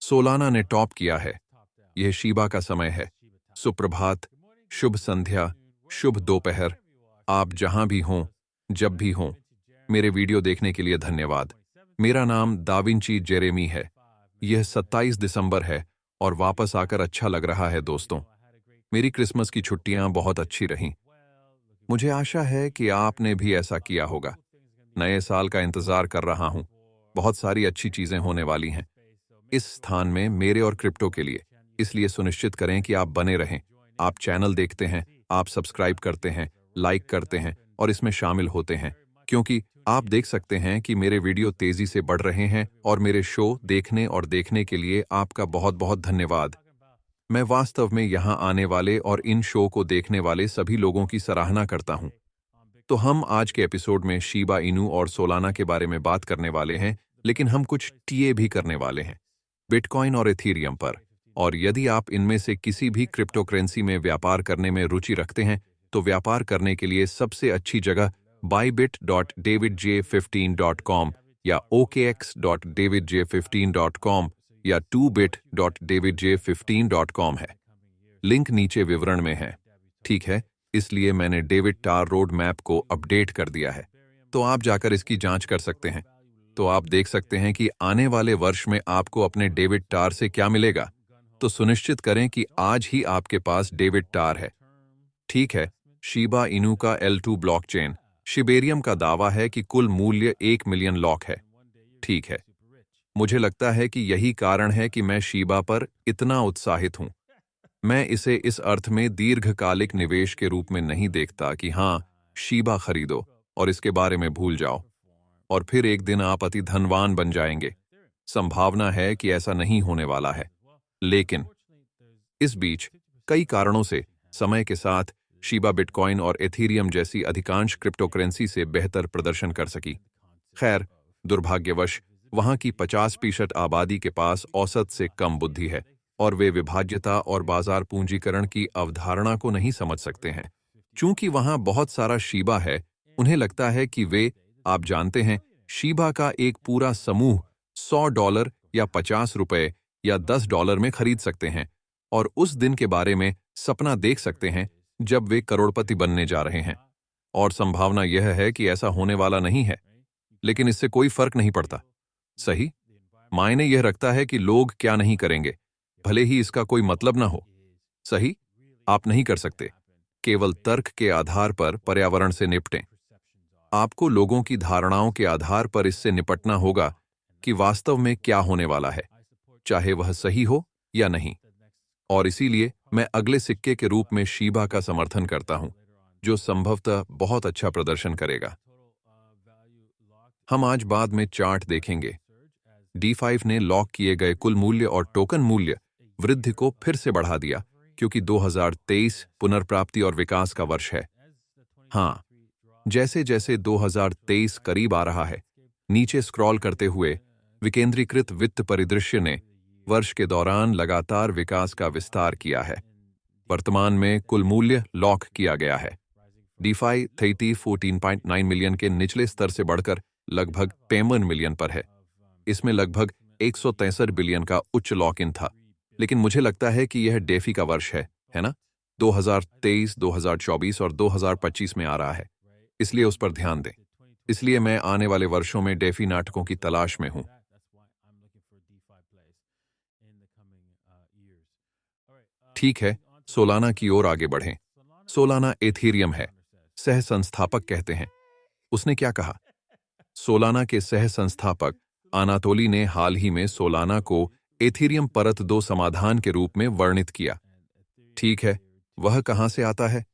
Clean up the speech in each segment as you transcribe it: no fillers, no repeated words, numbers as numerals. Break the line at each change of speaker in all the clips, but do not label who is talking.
Solana ने top किया है। यह शीबा का समय है। सुप्रभात, शुभ संध्या, शुभ दोपहर। आप जहां भी हों, जब भी हों, मेरे वीडियो देखने के लिए धन्यवाद। मेरा नाम दाविंची जेरेमी है। यह 27 दिसंबर है और वापस आकर अच्छा लग रहा है दोस्तों। मेरी क्रिसमस की छुट्टियां बहुत अच्छी रहीं। मुझे आशा है कि आपने भी ऐसा किया होगा। नए साल का इंतजार कर रहा हूं। बहुत सारी अच्छी चीजें होने वाली हैं इस स्थान में मेरे और क्रिप्टो के लिए। इसलिए सुनिश्चित करें कि आप बने रहें। आप चैनल देखते हैं, आप सब्सक्राइब करते हैं, लाइक करते हैं और इसमें शामिल होते हैं, क्योंकि आप देख सकते हैं कि मेरे वीडियो तेजी से बढ़ रहे हैं और मेरे शो देखने के लिए आपका बहुत बहुत धन्यवाद। मैं वास्तव में यहां आने वाले और इन शो को देखने वाले सभी लोगों की सराहना करता हूं। तो हम आज के एपिसोड में शीबा इनू और सोलाना के बारे में बात करने वाले हैं, लेकिन हम कुछ टीए भी करने वाले हैं बिटकॉइन और एथीरियम पर। और यदि आप इनमें से किसी भी क्रिप्टोकरेंसी में व्यापार करने में रुचि रखते हैं, तो व्यापार करने के लिए सबसे अच्छी जगह bybit.davidj15.com या okx.davidj15.com या 2bit.davidj15.com है। लिंक नीचे विवरण में है। ठीक है, इसलिए मैंने डेविड टार रोड मैप को अपडेट कर दिया है, तो आप जाकर इसकी जांच कर सकते हैं। तो आप देख सकते हैं कि आने वाले वर्ष में आपको अपने डेविड टार से क्या मिलेगा। तो सुनिश्चित करें कि आज ही आपके पास डेविड टार है। ठीक है, शीबा इनू का L2 ब्लॉकचेन शिबेरियम का दावा है कि कुल मूल्य 1 मिलियन लॉक है। ठीक है, मुझे लगता है कि यही कारण है कि मैं शीबा पर इतना उत्साहित हूं। मैं इसे इस अर्थ में दीर्घकालिक निवेश के रूप में नहीं देखता कि हाँ, शीबा खरीदो और इसके बारे में भूल जाओ और फिर एक दिन आप अति धनवान बन जाएंगे। संभावना है कि ऐसा नहीं होने वाला है, लेकिन इस बीच कई कारणों से समय के साथ शीबा बिटकॉइन और एथीरियम जैसी अधिकांश क्रिप्टोकरेंसी से बेहतर प्रदर्शन कर सकी। खैर, दुर्भाग्यवश वहां की 50% आबादी के पास औसत से कम बुद्धि है और वे विभाज्यता और बाजार पूंजीकरण की अवधारणा को नहीं समझ सकते हैं। चूंकि वहां बहुत सारा शीबा है, उन्हें लगता है कि वे, आप जानते हैं, शीबा का एक पूरा समूह $100 या ₹50 या $10 में खरीद सकते हैं और उस दिन के बारे में सपना देख सकते हैं जब वे करोड़पति बनने जा रहे हैं। और संभावना यह है कि ऐसा होने वाला नहीं है, लेकिन इससे कोई फर्क नहीं पड़ता। सही मायने यह रखता है कि लोग क्या नहीं करेंगे, भले ही इसका कोई मतलब ना हो। सही, आप नहीं कर सकते केवल तर्क के आधार पर पर्यावरण से निपटें। आपको लोगों की धारणाओं के आधार पर इससे निपटना होगा कि वास्तव में क्या होने वाला है, चाहे वह सही हो या नहीं। और इसीलिए मैं अगले सिक्के के रूप में शीबा का समर्थन करता हूं, जो संभवतः बहुत अच्छा प्रदर्शन करेगा। हम आज बाद में चार्ट देखेंगे। D5 ने लॉक किए गए कुल मूल्य और टोकन मूल्य वृद्धि को फिर से बढ़ा दिया, क्योंकि 2023 पुनर्प्राप्ति और विकास का वर्ष है। हाँ, जैसे जैसे 2023 करीब आ रहा है, नीचे स्क्रॉल करते हुए विकेंद्रीकृत वित्त परिदृश्य ने वर्ष के दौरान लगातार विकास का विस्तार किया है। वर्तमान में कुल मूल्य लॉक किया गया है। DeFi 14.9 मिलियन के निचले स्तर से बढ़कर लगभग 53 मिलियन पर है। इसमें लगभग 163 बिलियन का उच्च लॉक इन था, लेकिन मुझे लगता है कि यह डेफी का वर्ष है ना? 2023, 2024 और 2025 में आ रहा है, इसलिए उस पर ध्यान दें। इसलिए मैं आने वाले वर्षों में डेफी नाटकों की तलाश में हूं। ठीक है, सोलाना की ओर आगे बढ़ें। सोलाना एथीरियम है, सह संस्थापक कहते हैं। उसने क्या कहा? सोलाना के सह संस्थापक अनातोली ने हाल ही में सोलाना को एथीरियम परत 2 समाधान के रूप में वर्णित किया। ठीक है, वह कहां से आता है?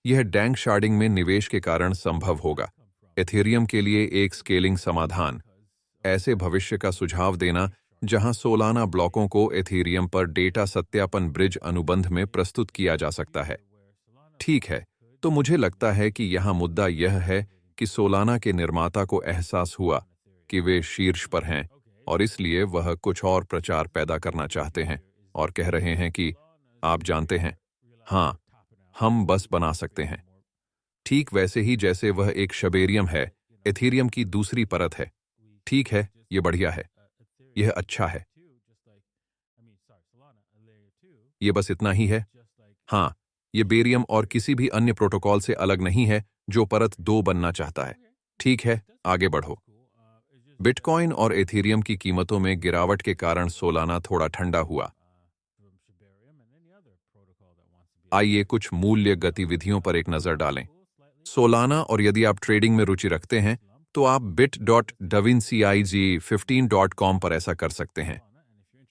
यह डैंक शार्डिंग में निवेश के कारण संभव होगा। एथीरियम के लिए एक स्केलिंग समाधान, ऐसे भविष्य का सुझाव देना जहां सोलाना ब्लॉकों को एथीरियम पर डेटा सत्यापन ब्रिज अनुबंध में प्रस्तुत किया जा सकता है। ठीक है, तो मुझे लगता है कि यहां मुद्दा यह है कि सोलाना के निर्माता को एहसास हुआ कि वे शीर्ष पर हैं और इसलिए वह कुछ और प्रचार पैदा करना चाहते हैं और कह रहे हैं कि आप जानते हैं, हाँ, हम बस बना सकते हैं। ठीक वैसे ही जैसे वह एक शबेरियम है, एथीरियम की दूसरी परत है। ठीक है, यह बढ़िया है, यह अच्छा है। ये बस इतना ही है। हाँ, ये बेरियम और किसी भी अन्य प्रोटोकॉल से अलग नहीं है जो परत 2 बनना चाहता है। ठीक है, आगे बढ़ो। बिटकॉइन और एथेरियम की कीमतों में गिरावट के कारण सोलाना थोड़ा ठंडा हुआ। आइए कुछ मूल्य गतिविधियों पर एक नजर डालें। सोलाना, और यदि आप ट्रेडिंग में रुचि रखते हैं तो आप bit.davincig15.com पर ऐसा कर सकते हैं।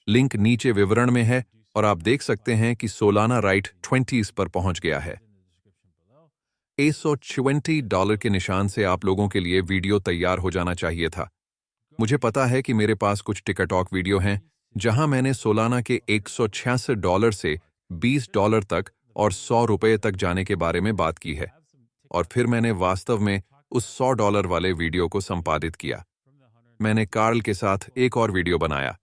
लिंक नीचे विवरण में है और आप देख सकते हैं कि सोलाना राइट 20s पर पहुंच गया है। $120 के निशान से आप लोगों के लिए वीडियो तैयार हो जाना चाहिए था। मुझे पता है कि मेरे पास कुछ टिकटॉक वीडियो हैं जहां मैंने सोलाना के $186 से $20 तक और $100 तक जाने के बारे में बात की है, और फिर मैंने वास्तव में उस $100 वाले वीडियो को संपादित किया। मैंने कार्ल के साथ एक और वीडियो बनाया।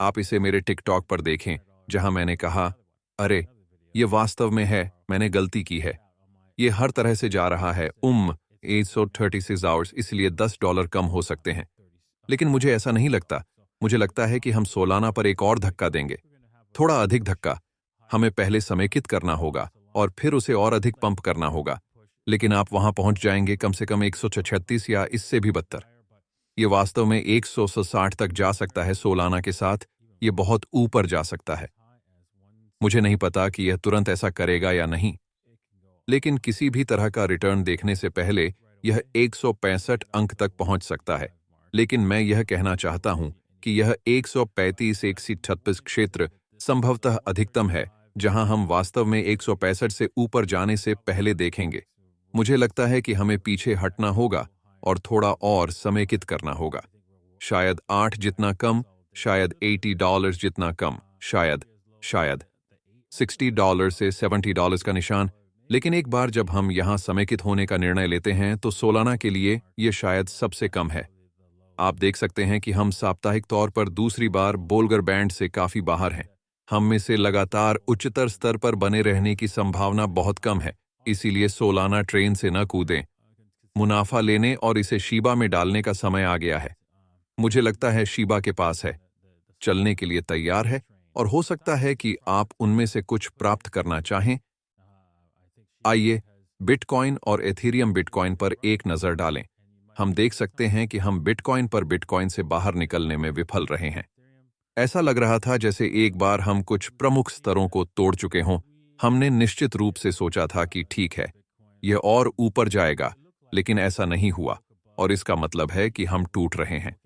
आप इसे मेरे टिकटॉक पर देखें, जहां मैंने कहा, अरे ये वास्तव में है, मैंने गलती की है, ये हर तरह से जा रहा है 836 आवर्स, इसलिए $10 कम हो सकते हैं। लेकिन मुझे ऐसा नहीं लगता। मुझे लगता है कि हम सोलाना पर एक और धक्का देंगे, थोड़ा अधिक धक्का। हमें पहले समेकित करना होगा और फिर उसे और अधिक पंप करना होगा, लेकिन आप वहां पहुंच जाएंगे कम से कम 136 या इससे भी बदतर। ये वास्तव में 160 तक जा सकता है सोलाना के साथ, ये बहुत ऊपर जा सकता है। मुझे नहीं पता कि यह तुरंत ऐसा करेगा या नहीं, लेकिन किसी भी तरह का रिटर्न देखने से पहले यह 165 अंक तक पहुंच सकता है। लेकिन मैं यह कहना चाहता हूं कि यह 135-136 क्षेत्र संभवतः अधिकतम है जहां हम वास्तव में 165 से ऊपर जाने से पहले देखेंगे। मुझे लगता है कि हमें पीछे हटना होगा और थोड़ा और समेकित करना होगा। शायद 8 जितना कम, शायद $80 जितना कम, शायद $60 से $70 का निशान। लेकिन एक बार जब हम यहां समेकित होने का निर्णय लेते हैं तो सोलाना के लिए यह शायद सबसे कम है। आप देख सकते हैं कि हम साप्ताहिक तौर पर दूसरी बार बोल्गर बैंड से काफी बाहर हैं। हम में से लगातार उच्चतर स्तर पर बने रहने की संभावना बहुत कम है, इसीलिए सोलाना ट्रेन से न कूदें। मुनाफा लेने और इसे शीबा में डालने का समय आ गया है। मुझे लगता है शीबा के पास है, चलने के लिए तैयार है, और हो सकता है कि आप उनमें से कुछ प्राप्त करना चाहें। आइए बिटकॉइन और एथेरियम बिटकॉइन पर एक नजर डालें। हम देख सकते हैं कि हम बिटकॉइन पर बिटकॉइन से बाहर निकलने में विफल रहे हैं। ऐसा लग रहा था जैसे एक बार हम कुछ प्रमुख स्तरों को तोड़ चुके हों। हमने निश्चित रूप से सोचा था कि ठीक है, यह और ऊपर जाएगा, लेकिन ऐसा नहीं हुआ, और इसका मतलब है कि हम टूट रहे हैं।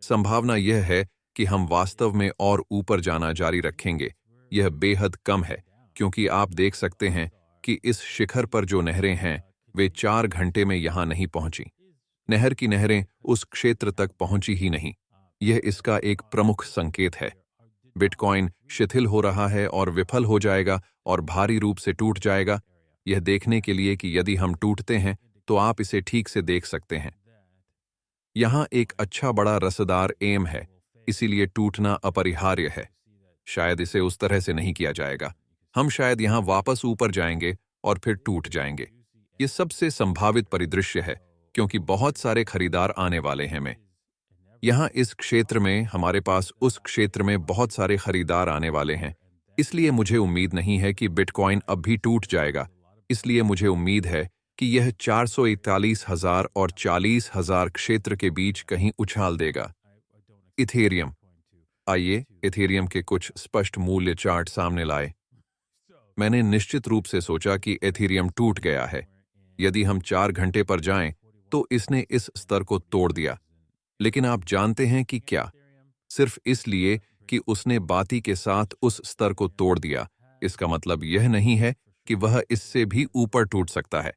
संभावना यह है कि हम वास्तव में और ऊपर जाना जारी रखेंगे। यह बेहद कम है, क्योंकि आप देख सकते हैं कि इस शिखर पर जो नहरें हैं वे 4 घंटे में यहां नहीं पहुंची। नहर की नहरें उस क्षेत्र तक पहुंची ही नहीं। यह इसका एक प्रमुख संकेत है। बिटकॉइन शिथिल हो रहा है और विफल हो जाएगा और भारी रूप से टूट जाएगा। यह देखने के लिए कि यदि हम टूटते हैं तो आप इसे ठीक से देख सकते हैं। यहां एक अच्छा बड़ा रसदार एम है, इसीलिए टूटना अपरिहार्य है। शायद इसे उस तरह से नहीं किया जाएगा। हम शायद यहां वापस ऊपर जाएंगे और फिर टूट जाएंगे। यह सबसे संभावित परिदृश्य है, क्योंकि बहुत सारे खरीदार आने वाले हैं। मैं यहां इस क्षेत्र में, हमारे पास उस क्षेत्र में बहुत सारे खरीदार आने वाले हैं, इसलिए मुझे उम्मीद नहीं है कि बिटकॉइन अब भी टूट जाएगा। इसलिए मुझे उम्मीद है कि यह 441,000 और 40,000 क्षेत्र के बीच कहीं उछाल देगा। इथेरियम। आइए इथेरियम के कुछ स्पष्ट मूल्य चार्ट सामने लाए। मैंने निश्चित रूप से सोचा कि इथेरियम टूट गया है। यदि हम 4 घंटे पर जाएं तो इसने इस स्तर को तोड़ दिया। लेकिन आप जानते हैं कि क्या? सिर्फ इसलिए कि उसने बाती के साथ उस स्तर को तोड़ दिया, इसका मतलब यह नहीं है कि वह इससे भी ऊपर टूट सकता है।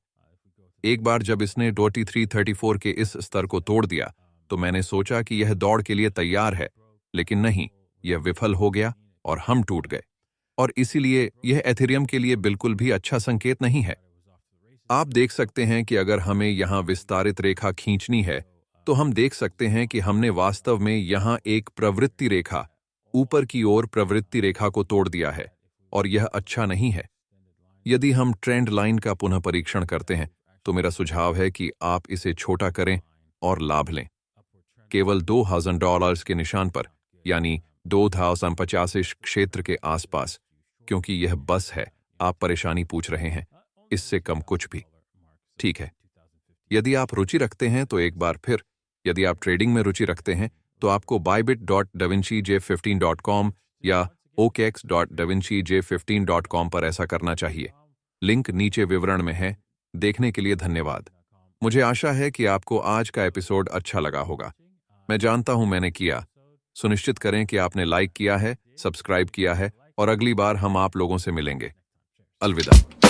एक बार जब इसने 2334 के इस स्तर को तोड़ दिया तो मैंने सोचा कि यह दौड़ के लिए तैयार है, लेकिन नहीं, यह विफल हो गया और हम टूट गए। और इसीलिए यह एथेरियम के लिए बिल्कुल भी अच्छा संकेत नहीं है। आप देख सकते हैं कि अगर हमें यहां विस्तारित रेखा खींचनी है तो हम देख सकते हैं कि हमने वास्तव में यहां एक प्रवृत्ति रेखा, ऊपर की ओर प्रवृत्ति रेखा को तोड़ दिया है, और यह अच्छा नहीं है। यदि हम ट्रेंड लाइन का पुनः परीक्षण करते हैं तो मेरा सुझाव है कि आप इसे छोटा करें और लाभ लें। केवल $2,000 के निशान पर, यानी 2,50 क्षेत्र के आसपास, क्योंकि यह बस है, आप परेशानी पूछ रहे हैं, इससे कम कुछ भी। ठीक है। यदि आप रुचि रखते हैं तो एक बार फिर, यदि आप ट्रेडिंग में रुचि रखते हैं तो आपको bybit.davincij15.com या okx.davincij15.com पर ऐसा करना चाहिए। लिंक नीचे विवरण में है। देखने के लिए धन्यवाद। मुझे आशा है कि आपको आज का एपिसोड अच्छा लगा होगा। मैं जानता हूं मैंने किया। सुनिश्चित करें कि आपने लाइक किया है, सब्सक्राइब किया है और अगली बार हम आप लोगों से मिलेंगे। अलविदा।